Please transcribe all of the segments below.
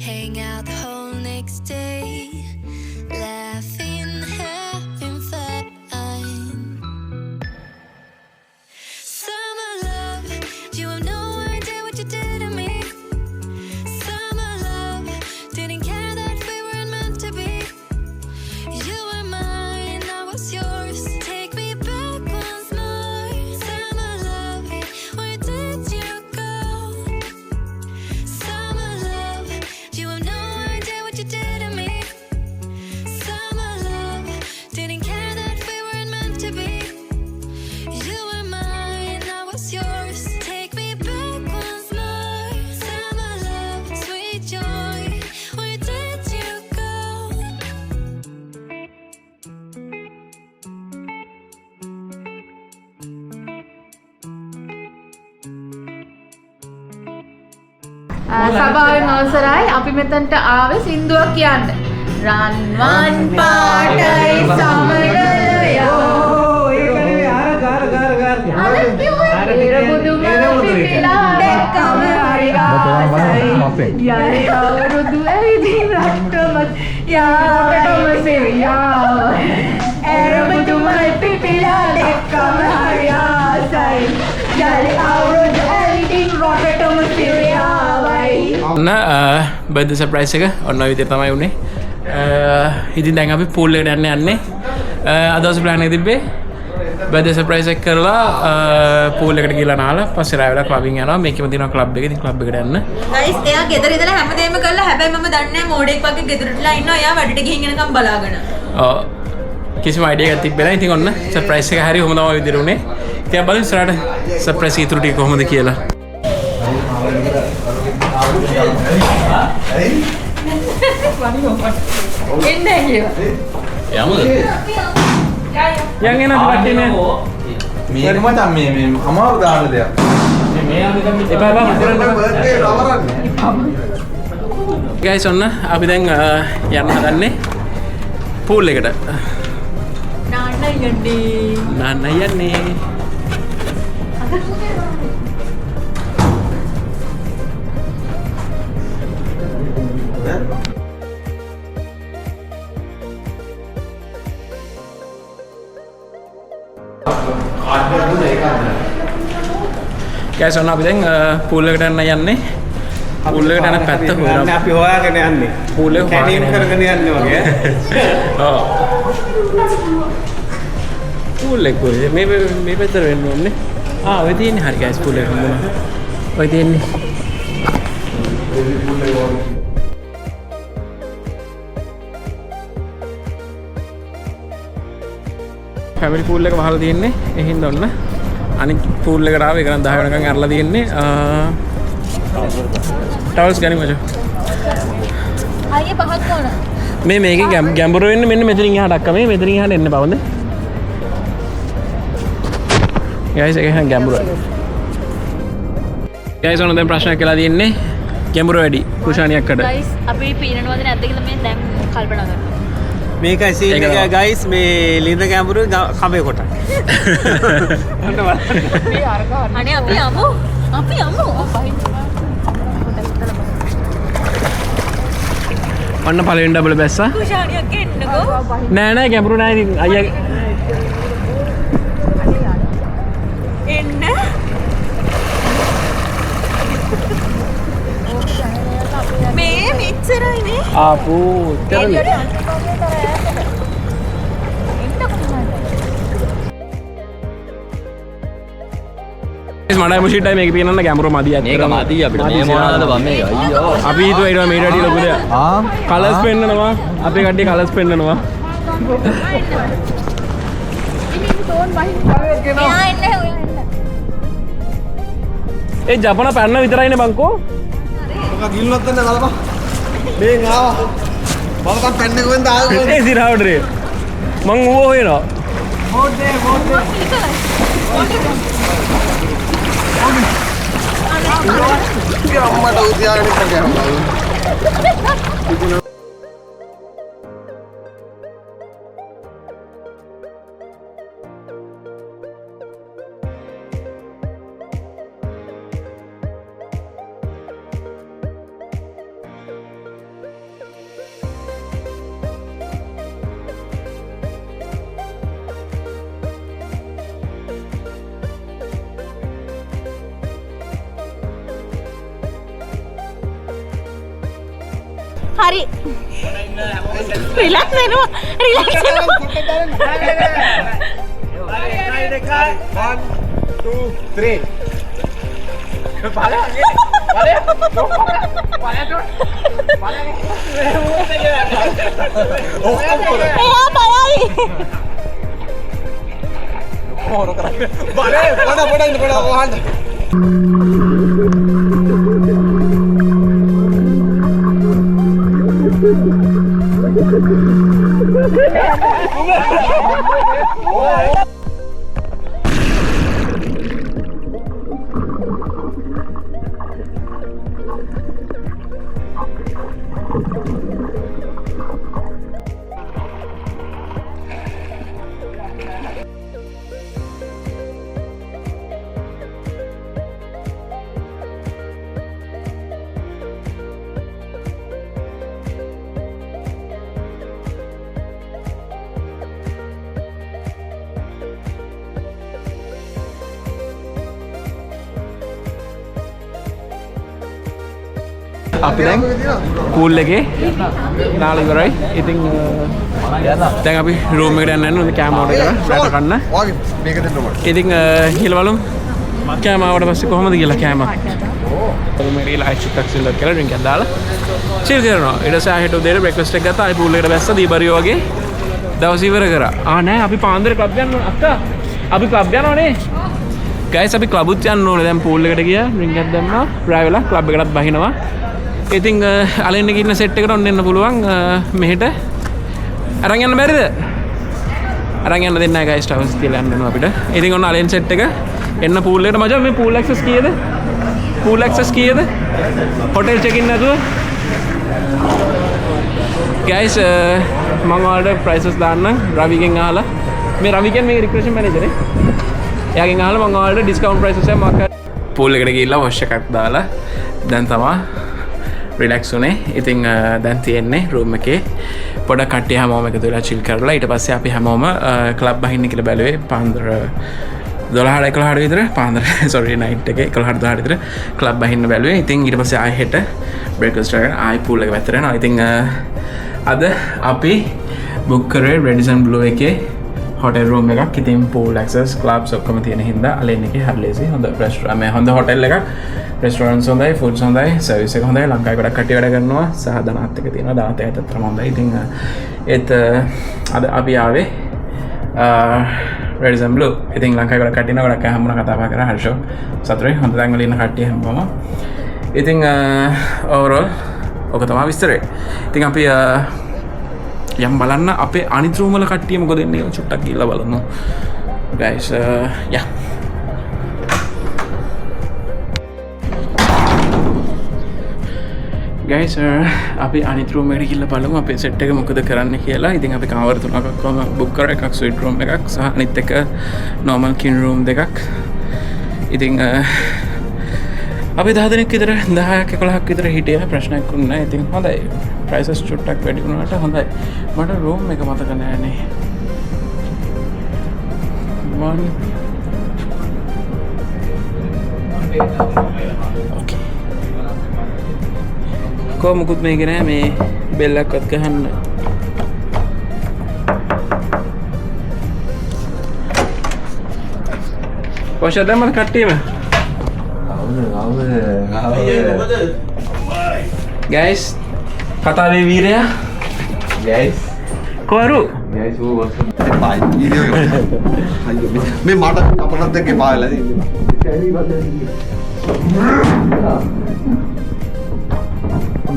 hang out the whole next day, laughing, having fun. Summer love, you have no idea what you did to me. Summer love, didn't care that we weren't meant to be. You were mine, I was yours. Take me back once more. Summer love, where did you go? Summer love, you have no idea what you did to me. Summer love, didn't care that we weren't meant to be. You were mine, I was yours. Take me back once more. Summer love, sweet joy, where did you go? සභාවේ අවසරයි අපි මෙතනට ආවේ සින්දුවක් කියන්න. රන්වන් පාටයි සමරලයෝ අවුරුදු ඇවිදින් රට්ටමත් යාටම සිරියාව ඇරබුදුමයි පිපිලා දෙක්කම හරි ආසයි යලි අවුරුදු ඇවිදින් රටටම සිරියාවයි. ඔන්න බර්ත්ඩේ සර්ප්‍රයිස් එක ඔන්න ඔය විදිහට තමයි උනේ. ඉතින් දැන් අපි පූල් එකට යන්නේ. අද දවසේ ප්ලෑන් එක තිබ්බේ බර්ත්ඩේ සර්ප්‍රයිස් එක කරලා පූල් එකට ගිහලා නාලා පස්සේ රාව වෙලා ක්ලබින් යනවා. මේකෙම දිනවා ක්ලබ් එක. ඉතින් ක්ලබ් එකට යන්න. ගයිස් එයා ගෙදර ඉඳලා හැමදේම කරලා හැබැයි මම දන්නේ නැහැ මෝඩෙක් වගේ ගෙදරටලා ඉන්නවා. එයා වැඩට ගිහින් එනකම් බලාගෙන. ඔව් කිසිම අයිඩියා එකක් තිබ්බේ නැහැ. ඉතින් ඔන්න සර්ප්‍රයිස් එක හරි කොහොම තමයි විදිහට උනේ. ඉතින් බලමු ඉස්සරහට සර්ප්‍රයිස් ඉතුරු ටික කොහොමද කියලා. එන්නේ කියලා. යමුද? යන් එන කට්ටියනේ. මේක මචං මේ අමාරු දාන දෙයක්. එපා බා ගයිස් ඔන්න අපි දැන් යන්න හදන්නේ පූල් එකට. නාන්න යන්නේ. ගයිස් ඔන්න අපි දැන් පූල් එකට යන්නේ. පූල් එකට යන පැත්ත හොයනවා. අපි හොයාගෙන යන්නේ. පූල් එක කැණීම් කරගෙන යන්නේ වගේ. ඔව්. පූල් එක කොහෙද? මේ පැත්තට වෙන්න ඕනේ. ඔය තියෙන්නේ හරි ගයිස් පූල් එක හම්බුණා. ඔය තියෙන්නේ. ෆැමිලි පූල් එක වහලා තියෙන්නේ. ඒ හින්දා ඔන්න අනිත් පූල් එකට ආව. ඒක නම් 10 වෙනකන් අරලා තියෙන්නේ. ටවල්ස් ගනිමු මචං. අයියේ පහක් ඕන. මේකේ ගැඹුරු වෙන්න මෙන්න මෙතනින් එහාට අක්ක මේ මෙතනින් එහාට එන්න බවද? ගයිස් ඒක හන් ගැඹුරුයි. ගයිස් ඔන්න දැන් ප්‍රශ්නයක් කියලා තියෙන්නේ. ගැඹුරු වැඩි කුෂානියක්කට. ගයිස් අපි පීනනවද නැද්ද කියලා මේ දැන් කල්පනා කරනවා. මේකයි සීන් එක ගයිස් මේ ලිඳ ගැඹුරු කඹේ කොට. අනේ අපි යමු. ඔන්න පළවෙනි ඩබල් බැස්සා. කුෂානියක් ගෙන්නකෝ. නෑ ගැඹුරු නෑ ඉතින් අයියා එන්න. මේ මෙච්චරයිනේ. ආපෝ තරන්නේ. මඩයි මුෂිටයි මේක පේනන්න ගැඹුරු මදි අත්. මේක මදි අපිට. මේ මොනවාද බං මේ අයියෝ. අපි හිතුවා ඊට වඩා මේට වැඩි ලොකු දෙයක්. කලර්ස් පෙන්නනවා. අපේ කට්ටිය කලර්ස් පෙන්නනවා. එයා එන්න ඒ ජපන පැන්න විතරයිනේ බංකෝ. මොකක් ගිල්ලොත් වෙන බලපන්. මේ ආවා. බලපන් පැන්න කොහෙන්ද ආවේ. ඒ සිරාවට රේ. මං ඌව හොයනවා. මොඩේ. අම්මට උතියාගෙන ඉන්න හරි. රිලැක්ස් වෙනවා. රිලැක්ස් වෙනවා. 1 2 3 අපි දැන් පූල් එකේ නාලා ඉවරයි. ඉතින් දැන් අපි රූම් එකට යන්න යනවා කෑම ඕඩර් කරලා රැට කන්න. ඔයාගේ මේක දෙන්න ඕනේ. ඉතින් කියලා බලමු කෑම ආවට පස්සේ කොහොමද කියලා කෑම. රූම් එකට ගිහලා චුට්ටක් සිල්ලර් කරලා ඩ්‍රින්ක් එකක් දාලා චිල් කරනවා. ඊට පස්සේ ආයෙත් උදේට බ්‍රෙක්ෆාස්ට් එක ගත්තා. ආයෙ පූල් එකට බැස්සා දීබරිය වගේ දවස් ඉවර කරා. නෑ අපි පාන්දර ක්ලබ් යන්න ඕන අක්කා. අපි ක්ලබ් යනවනේ. ගයිස් අපි ක්ලබ්ුත් යන්න ඕනේ. දැන් පූල් එකට ගියා ඩ්‍රින්ක් එකක් දැම්මා. රෑ වෙලා ක්ලබ් එකටත් බහිනවා. ඉතින් අලෙන්න ඉන්න සෙට් එකට ඔන්න එන්න පුළුවන් මෙහෙට අරන් යන්න බැරිද? අරන් යන්න දෙන්නේ නැහැ ගයිස් ටවර්ස් තියලා යන්න ඕන අපිට. ඉතින් ඔන්න අලෙන් සෙට් එක එන්න පූල් එකට මචං මේ පූල් ඇක්සස් කීයද? පූල් ඇක්සස් කීයද? හොටෙල් චෙක් ඉන් නැතුව ගයිස් මම ඔයාලට ප්‍රයිසස් දාන්නම් රවිගෙන් අහලා. මේ රවිගෙන් මේ රික්‍රේෂන් මැනේජර් එයාගෙන් අහලා මම ඔයාලට ඩිස්කවුන්ට් ප්‍රයිසස් එක මාක් කරලා පූල් එකට ගිහිල්ලා වොෂ් එකක් දාලා දැන් තමයි රිලැක්ස් උනේ. ඉතින් දැන් තියෙන්නේ රූම් එකේ පොඩ කට්ටිය හැමෝම එකතු වෙලා චිල් කරලා ඊට පස්සේ අපි හැමෝම ක්ලබ් බහින්න කියලා බැලුවේ පාන්දර 12:11 විතර පාන්දර සෝරි නයිට් එකේ 11:12 විතර ක්ලබ් බහින්න බැලුවේ. ඉතින් ඊට පස්සේ ආයෙ හෙට බ්‍රේක්ෆාස්ට් එක ආයෙ පූල් එක පැත්තට යනවා. ඉතින් අද අපි බුක් කරේ රෙඩිසන් බ්ලූ එකේ හොටෙල් රූම් එකක්. ඉතින් පූල් ඇක්සස් ක්ලබ්ස් ඔක්කොම තියෙන හින්දා අලෙන් එකේ හරි ලේසි හොඳ රෙස්ටෝරන්ට් මේ හොඳ හොටෙල් එකක්. රෙස්ටෝරන්ට්ස් හොඳයි, ෆුඩ්ස් හොඳයි, සර්විස් එක හොඳයි. ලංකාවේ ගොඩක් කට්ටිය වැඩ කරනවා. සහ දනාත් එක තියෙනවා. දනාත් එකත් තරම හොඳයි. ඉතින් ඒත් අද අපි ආවේ රෙඩිසන් බ්ලූ. ඉතින් ලංකාවේ ගොඩක් කට්ටිය ගොඩක් හම්බුණා කතා බහ කරා හර්ෂෝ. සතුටුයි. හොඳ තැන් වල ඉන්න කට්ටිය හැමෝම. ඉතින් ඕවරෝල් ඔක තමයි විස්තරේ. ඉතින් අපි යම් බලන්න අපේ අනිත් රූම් වල කට්ටිය මොකද එන්නේ චුට්ටක් ගිහලා බලමු. guys yeah guys අපි අනිත් රූම් එකට ගිහලා බලමු අපේ සෙට් එක මොකද කරන්න කියලා. ඉතින් අපි කාමර තුනක් කොහොම බුක් කරා. එකක් ස්වීට් රූම් එකක් සහ අනිත් එක normal king room දෙකක්. ඉතින් අපි 10 දෙනෙක් විතර 10ක් 11ක් විතර හිටියා. ප්‍රශ්නයක් වුණේ නැහැ. ඉතින් හොඳයි. ප්‍රයිසස් චුට්ටක් වැඩි වුණාට හොඳයි. මට රූම් එක මතක නෑනේ. ඕකේ. කොහොමකුත් මේක නෑ මේ බෙල්ලක්වත් ගහන්න. කොහොමද දැම්මද කට්ටියම? guys කතාවේ වීරයා guys කොරු guys वो बस पाई वीडियो मैं माटा अपना तक के पाला पहली बात है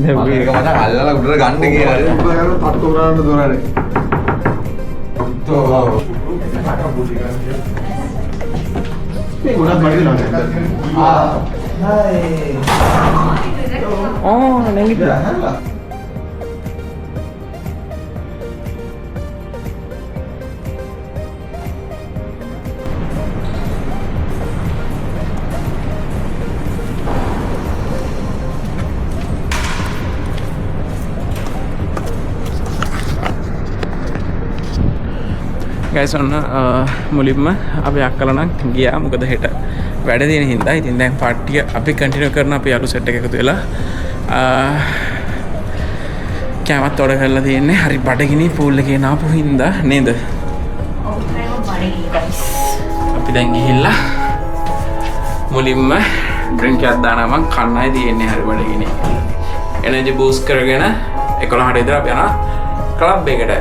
මේක මට අල්ලලා උඩට ගන්න කියලා හරි උඩට තට්ටු කරන්න දොරනේ මේ ගොඩක් බඩේ නානවා නැගිටලා guys ඔන්න මුලින්ම අපි අක්කලා නම් ගියා. මොකද හෙට වැඩ තියෙන හින්දා. ඉතින් දැන් පාර්ටිය අපි කන්ටිනියු කරන අපි අලු සෙට් එක එකතු වෙලා කෑමත් ඔඩ කරලා තියෙන්නේ හරි බඩගිනි පූල් එකේ නාපු හින්දා නේද? අපි දැන් ගිහිල්ලා මුලින්ම ඩ්‍රින්ක් එකක් දානවා මං කන්නයි තියෙන්නේ හරි බඩගිනි. එනර්ජි බූස්ට් කරගෙන 11ට විතර අපි යනවා ක්ලබ් එකට.